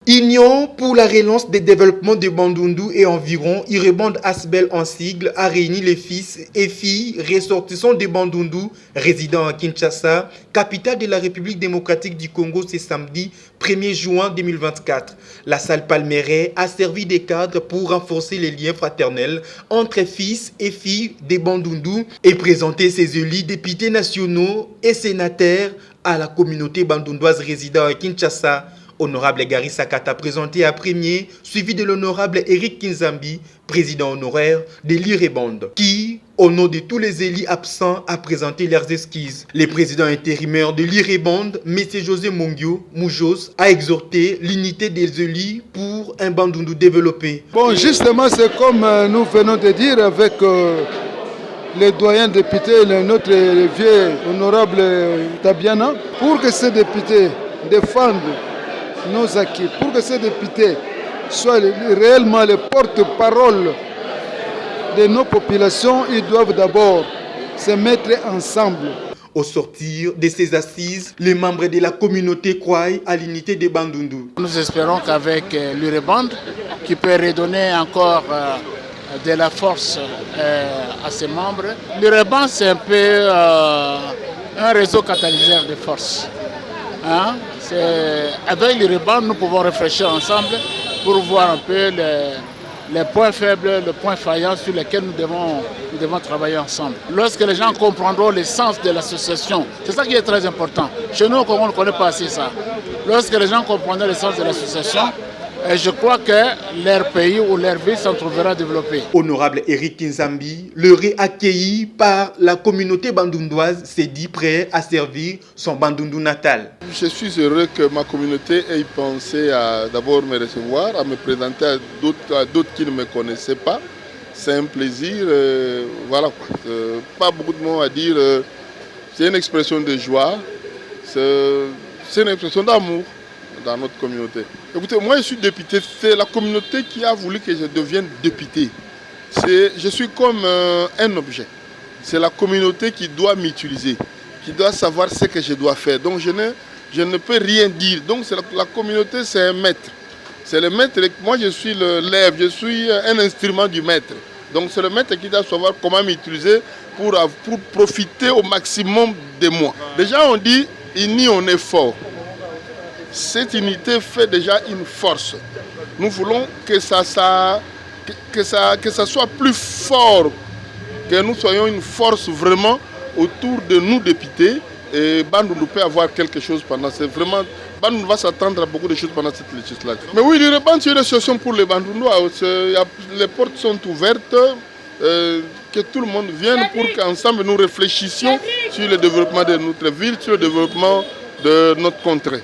Union pour la relance des développements de Bandundu et environ, Ireband Asbel en sigle, a réuni les fils et filles ressortissants de Bandundu, résidant à Kinshasa, capitale de la République démocratique du Congo, ce samedi 1er juin 2024. La salle Palmeret a servi de cadre pour renforcer les liens fraternels entre fils et filles de Bandundu et présenter ses élus députés nationaux et sénateurs à la communauté bandundoise résidant à Kinshasa. Honorable Gary Sakata présenté à premier, suivi de l'honorable Eric Kinzambi, président honoraire de l'Ireband, qui, au nom de tous les élus absents, a présenté leurs esquisses. Le président intérimaire de l'Ireband, M. José Mongio Moujos, a exhorté l'unité des élus pour un Bandundu développé. Bon, justement, c'est comme nous venons de dire avec les doyens députés, notre vieux honorable Tabiana, pour que ces députés défendent nos acquis, pour que ces députés soient réellement les porte-parole de nos populations, ils doivent d'abord se mettre ensemble. Au sortir de ces assises, les membres de la communauté croient à l'unité des Bandundu. Nous espérons qu'avec l'Ireband, qui peut redonner encore de la force à ses membres, l'Ireband c'est un peu un réseau catalyseur de force. Avec l'Ireband, nous pouvons réfléchir ensemble pour voir un peu les points faibles, les points faillants sur lesquels nous devons travailler ensemble. Lorsque les gens comprendront le sens de l'association, c'est ça qui est très important. Chez nous, on ne connaît pas assez ça. Lorsque les gens comprendront le sens de l'association, je crois que leur pays ou leur ville s'en trouvera développé. Honorable Eric Kinzambi, le réaccueilli par la communauté bandundoise, s'est dit prêt à servir son Bandundu natal. Je suis heureux que ma communauté ait pensé à d'abord me recevoir, à me présenter à d'autres qui ne me connaissaient pas. C'est un plaisir, voilà quoi. Pas beaucoup de mots à dire. C'est une expression de joie, c'est une expression d'amour dans notre communauté. Écoutez, moi je suis député, c'est la communauté qui a voulu que je devienne député. Je suis comme un objet. C'est la communauté qui doit m'utiliser, qui doit savoir ce que je dois faire. Donc je ne peux rien dire. Donc la communauté, c'est un maître. C'est le maître, moi je suis l'élève, je suis un instrument du maître. Donc c'est le maître qui doit savoir comment m'utiliser pour profiter au maximum de moi. Déjà on dit, unis on est fort. Cette unité fait déjà une force. Nous voulons que ça soit plus fort, que nous soyons une force vraiment autour de nous députés. Et Bandundu peut avoir quelque chose pendant cette... Vraiment, Bandundu va s'attendre à beaucoup de choses pendant cette législature. Mais oui, l'Ireband, c'est une association pour les Bandundois. Les portes sont ouvertes, que tout le monde vienne pour qu'ensemble nous réfléchissions sur le développement de notre ville, sur le développement de notre contrée.